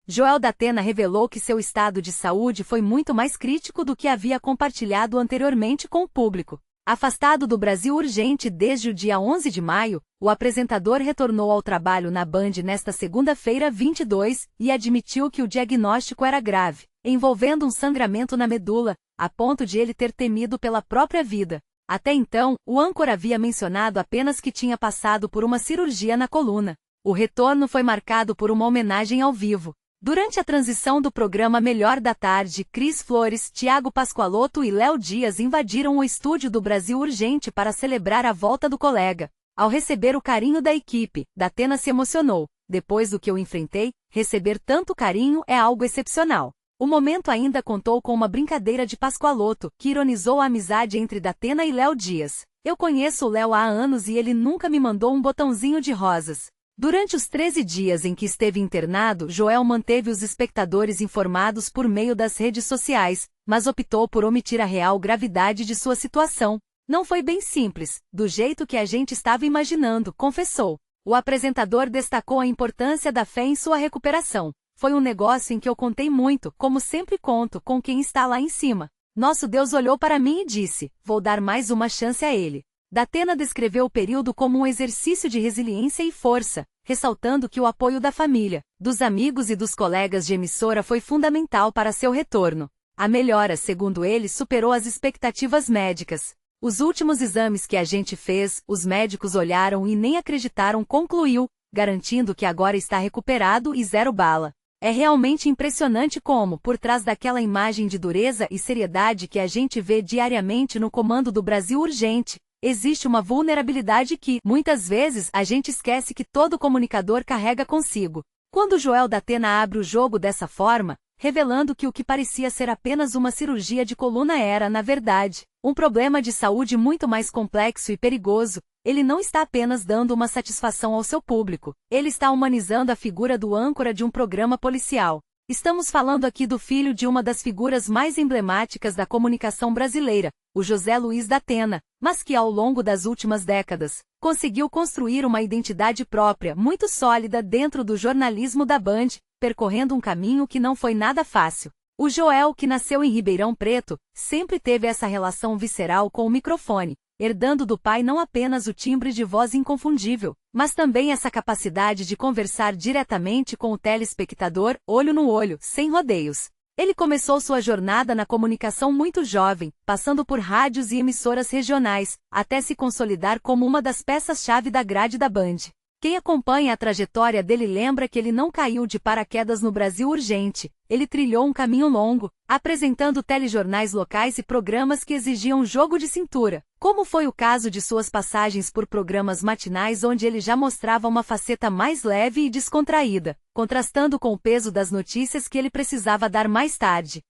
Joel Datena revelou que seu estado de saúde foi muito mais crítico do que havia compartilhado anteriormente com o público. Afastado do Brasil Urgente desde o dia 11 de maio, o apresentador retornou ao trabalho na Band nesta segunda-feira 22 e admitiu que o diagnóstico era grave, envolvendo um sangramento na medula, a ponto de ele ter temido pela própria vida. Até então, o âncora havia mencionado apenas que tinha passado por uma cirurgia na coluna. O retorno foi marcado por uma homenagem ao vivo. Durante a transição do programa Melhor da Tarde, Cris Flores, Thiago Pascoaloto e Léo Dias invadiram o estúdio do Brasil Urgente para celebrar a volta do colega. Ao receber o carinho da equipe, Datena se emocionou. Depois do que eu enfrentei, receber tanto carinho é algo excepcional. O momento ainda contou com uma brincadeira de Pascoaloto, que ironizou a amizade entre Datena e Léo Dias. Eu conheço o Léo há anos e ele nunca me mandou um botãozinho de rosas. Durante os 13 dias em que esteve internado, Joel manteve os espectadores informados por meio das redes sociais, mas optou por omitir a real gravidade de sua situação. Não foi bem simples, do jeito que a gente estava imaginando, confessou. O apresentador destacou a importância da fé em sua recuperação. Foi um negócio em que eu contei muito, como sempre conto, com quem está lá em cima. Nosso Deus olhou para mim e disse, vou dar mais uma chance a ele. Datena descreveu o período como um exercício de resiliência e força, ressaltando que o apoio da família, dos amigos e dos colegas de emissora foi fundamental para seu retorno. A melhora, segundo ele, superou as expectativas médicas. Os últimos exames que a gente fez, os médicos olharam e nem acreditaram, concluiu, garantindo que agora está recuperado e zero bala. É realmente impressionante como, por trás daquela imagem de dureza e seriedade que a gente vê diariamente no comando do Brasil Urgente, existe uma vulnerabilidade que, muitas vezes, a gente esquece que todo comunicador carrega consigo. Quando Joel Datena abre o jogo dessa forma, revelando que o que parecia ser apenas uma cirurgia de coluna era, na verdade, um problema de saúde muito mais complexo e perigoso, ele não está apenas dando uma satisfação ao seu público, ele está humanizando a figura do âncora de um programa policial. Estamos falando aqui do filho de uma das figuras mais emblemáticas da comunicação brasileira, o José Luiz Datena, mas que ao longo das últimas décadas, conseguiu construir uma identidade própria muito sólida dentro do jornalismo da Band, percorrendo um caminho que não foi nada fácil. O Joel, que nasceu em Ribeirão Preto, sempre teve essa relação visceral com o microfone, herdando do pai não apenas o timbre de voz inconfundível, mas também essa capacidade de conversar diretamente com o telespectador, olho no olho, sem rodeios. Ele começou sua jornada na comunicação muito jovem, passando por rádios e emissoras regionais, até se consolidar como uma das peças-chave da grade da Band. Quem acompanha a trajetória dele lembra que ele não caiu de paraquedas no Brasil Urgente, ele trilhou um caminho longo, apresentando telejornais locais e programas que exigiam jogo de cintura, como foi o caso de suas passagens por programas matinais onde ele já mostrava uma faceta mais leve e descontraída, contrastando com o peso das notícias que ele precisava dar mais tarde.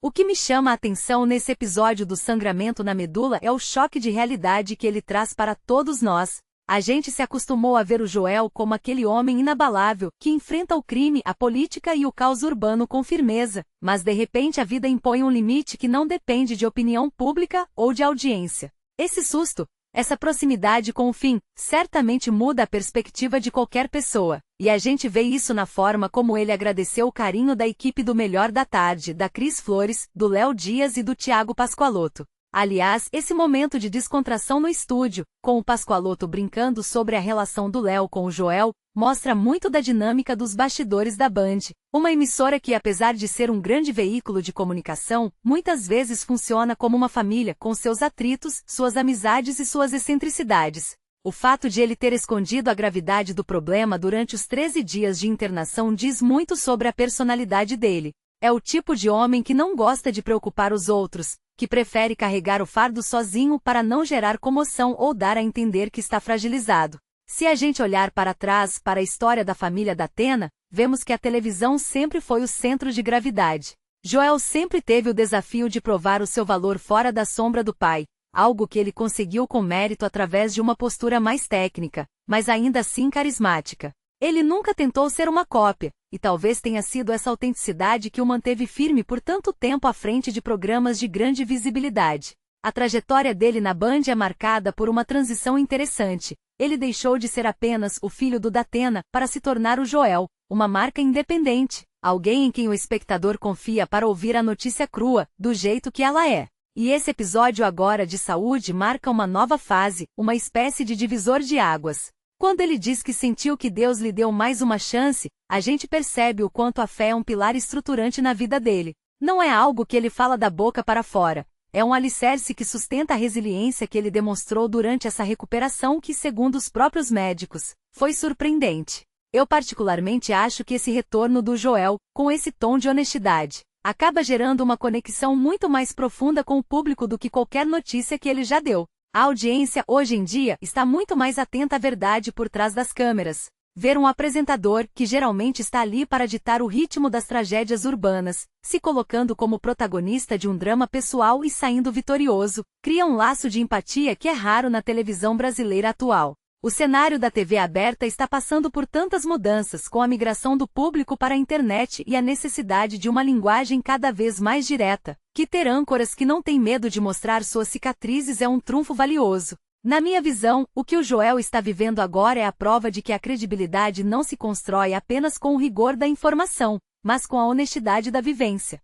O que me chama a atenção nesse episódio do sangramento na medula é o choque de realidade que ele traz para todos nós. A gente se acostumou a ver o Joel como aquele homem inabalável, que enfrenta o crime, a política e o caos urbano com firmeza, mas de repente a vida impõe um limite que não depende de opinião pública ou de audiência. Esse susto, essa proximidade com o fim, certamente muda a perspectiva de qualquer pessoa, e a gente vê isso na forma como ele agradeceu o carinho da equipe do Melhor da Tarde, da Cris Flores, do Léo Dias e do Thiago Pascoaloto. Aliás, esse momento de descontração no estúdio, com o Pascoaloto brincando sobre a relação do Léo com o Joel, mostra muito da dinâmica dos bastidores da Band, uma emissora que, apesar de ser um grande veículo de comunicação, muitas vezes funciona como uma família, com seus atritos, suas amizades e suas excentricidades. O fato de ele ter escondido a gravidade do problema durante os 13 dias de internação diz muito sobre a personalidade dele. É o tipo de homem que não gosta de preocupar os outros, que prefere carregar o fardo sozinho para não gerar comoção ou dar a entender que está fragilizado. Se a gente olhar para trás, para a história da família Datena, vemos que a televisão sempre foi o centro de gravidade. Joel sempre teve o desafio de provar o seu valor fora da sombra do pai, algo que ele conseguiu com mérito através de uma postura mais técnica, mas ainda assim carismática. Ele nunca tentou ser uma cópia, e talvez tenha sido essa autenticidade que o manteve firme por tanto tempo à frente de programas de grande visibilidade. A trajetória dele na Band é marcada por uma transição interessante. Ele deixou de ser apenas o filho do Datena para se tornar o Joel, uma marca independente, alguém em quem o espectador confia para ouvir a notícia crua, do jeito que ela é. E esse episódio agora de saúde marca uma nova fase, uma espécie de divisor de águas. Quando ele diz que sentiu que Deus lhe deu mais uma chance, a gente percebe o quanto a fé é um pilar estruturante na vida dele. Não é algo que ele fala da boca para fora. É um alicerce que sustenta a resiliência que ele demonstrou durante essa recuperação que, segundo os próprios médicos, foi surpreendente. Eu particularmente acho que esse retorno do Joel, com esse tom de honestidade, acaba gerando uma conexão muito mais profunda com o público do que qualquer notícia que ele já deu. A audiência, hoje em dia, está muito mais atenta à verdade por trás das câmeras. Ver um apresentador, que geralmente está ali para ditar o ritmo das tragédias urbanas, se colocando como protagonista de um drama pessoal e saindo vitorioso, cria um laço de empatia que é raro na televisão brasileira atual. O cenário da TV aberta está passando por tantas mudanças com a migração do público para a internet e a necessidade de uma linguagem cada vez mais direta, que ter âncoras que não têm medo de mostrar suas cicatrizes é um trunfo valioso. Na minha visão, o que o Joel está vivendo agora é a prova de que a credibilidade não se constrói apenas com o rigor da informação, mas com a honestidade da vivência.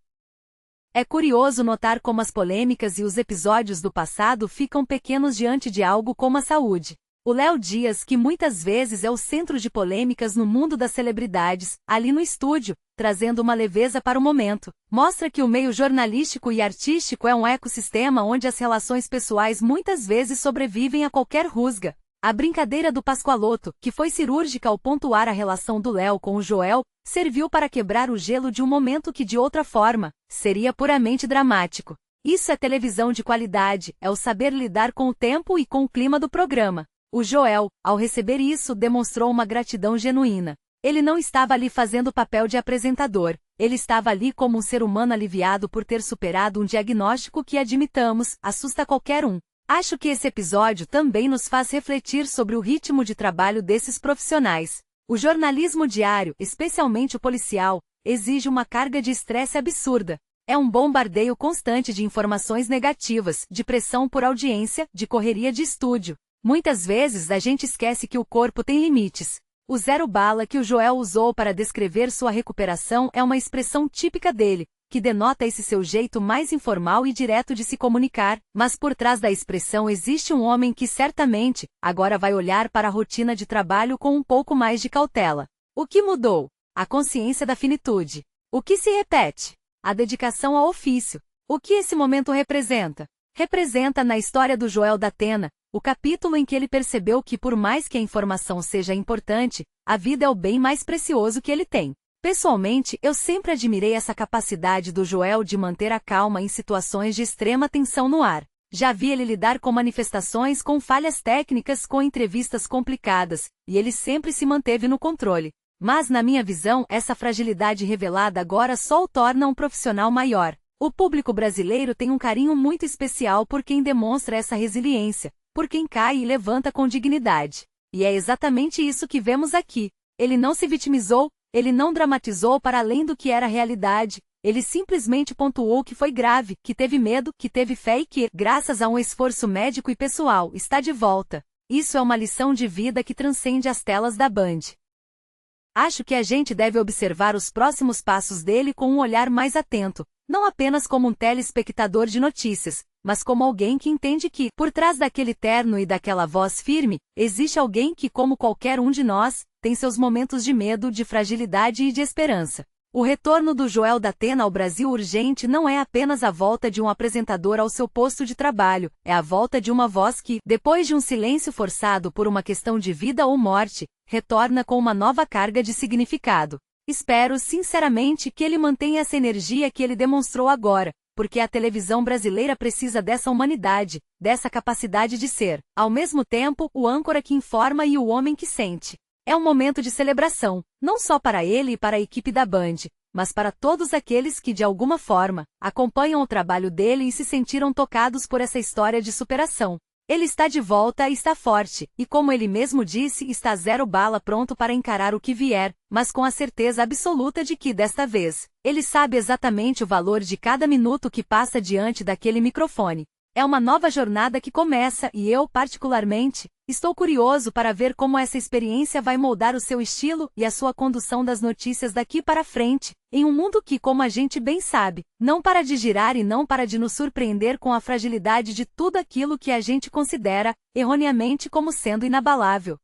É curioso notar como as polêmicas e os episódios do passado ficam pequenos diante de algo como a saúde. O Léo Dias, que muitas vezes é o centro de polêmicas no mundo das celebridades, ali no estúdio, trazendo uma leveza para o momento, mostra que o meio jornalístico e artístico é um ecossistema onde as relações pessoais muitas vezes sobrevivem a qualquer rusga. A brincadeira do Pascoaloto, que foi cirúrgica ao pontuar a relação do Léo com o Joel, serviu para quebrar o gelo de um momento que de outra forma, seria puramente dramático. Isso é televisão de qualidade, é o saber lidar com o tempo e com o clima do programa. O Joel, ao receber isso, demonstrou uma gratidão genuína. Ele não estava ali fazendo papel de apresentador, ele estava ali como um ser humano aliviado por ter superado um diagnóstico que, admitamos, assusta qualquer um. Acho que esse episódio também nos faz refletir sobre o ritmo de trabalho desses profissionais. O jornalismo diário, especialmente o policial, exige uma carga de estresse absurda. É um bombardeio constante de informações negativas, de pressão por audiência, de correria de estúdio. Muitas vezes a gente esquece que o corpo tem limites. O zero bala que o Joel usou para descrever sua recuperação é uma expressão típica dele, que denota esse seu jeito mais informal e direto de se comunicar, mas por trás da expressão existe um homem que certamente, agora vai olhar para a rotina de trabalho com um pouco mais de cautela. O que mudou? A consciência da finitude. O que se repete? A dedicação ao ofício. O que esse momento representa? Representa na história do Joel Datena, o capítulo em que ele percebeu que por mais que a informação seja importante, a vida é o bem mais precioso que ele tem. Pessoalmente, eu sempre admirei essa capacidade do Joel de manter a calma em situações de extrema tensão no ar. Já vi ele lidar com manifestações com falhas técnicas, com entrevistas complicadas, e ele sempre se manteve no controle. Mas na minha visão, essa fragilidade revelada agora só o torna um profissional maior. O público brasileiro tem um carinho muito especial por quem demonstra essa resiliência, por quem cai e levanta com dignidade. E é exatamente isso que vemos aqui. Ele não se vitimizou, ele não dramatizou para além do que era a realidade, ele simplesmente pontuou que foi grave, que teve medo, que teve fé e que, graças a um esforço médico e pessoal, está de volta. Isso é uma lição de vida que transcende as telas da Band. Acho que a gente deve observar os próximos passos dele com um olhar mais atento, não apenas como um telespectador de notícias, mas como alguém que entende que, por trás daquele terno e daquela voz firme, existe alguém que, como qualquer um de nós, tem seus momentos de medo, de fragilidade e de esperança. O retorno do Joel Datena ao Brasil Urgente não é apenas a volta de um apresentador ao seu posto de trabalho, é a volta de uma voz que, depois de um silêncio forçado por uma questão de vida ou morte, retorna com uma nova carga de significado. Espero, sinceramente, que ele mantenha essa energia que ele demonstrou agora, porque a televisão brasileira precisa dessa humanidade, dessa capacidade de ser, ao mesmo tempo, o âncora que informa e o homem que sente. É um momento de celebração, não só para ele e para a equipe da Band, mas para todos aqueles que, de alguma forma, acompanham o trabalho dele e se sentiram tocados por essa história de superação. Ele está de volta e está forte, e como ele mesmo disse, está zero bala pronto para encarar o que vier, mas com a certeza absoluta de que, desta vez, ele sabe exatamente o valor de cada minuto que passa diante daquele microfone. É uma nova jornada que começa e eu, particularmente, estou curioso para ver como essa experiência vai moldar o seu estilo e a sua condução das notícias daqui para frente, em um mundo que, como a gente bem sabe, não para de girar e não para de nos surpreender com a fragilidade de tudo aquilo que a gente considera, erroneamente, como sendo inabalável.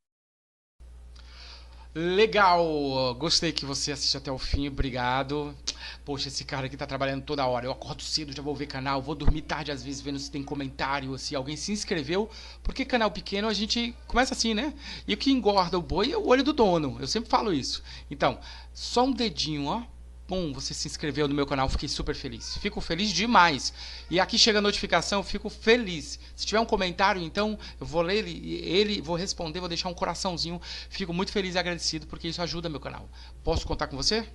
Legal, gostei que você assiste até o fim, obrigado. Poxa, esse cara aqui tá trabalhando toda hora. Eu acordo cedo, já vou ver canal, vou dormir tarde às vezes vendo se tem comentário, se alguém se inscreveu. Porque canal pequeno a gente começa assim, né? E o que engorda o boi é o olho do dono. Eu sempre falo isso. Então, só um dedinho, ó. Bom, você se inscreveu no meu canal, fiquei super feliz. Fico feliz demais. E aqui chega a notificação, eu fico feliz. Se tiver um comentário, então eu vou ler ele, vou responder, vou deixar um coraçãozinho. Fico muito feliz e agradecido porque isso ajuda meu canal. Posso contar com você?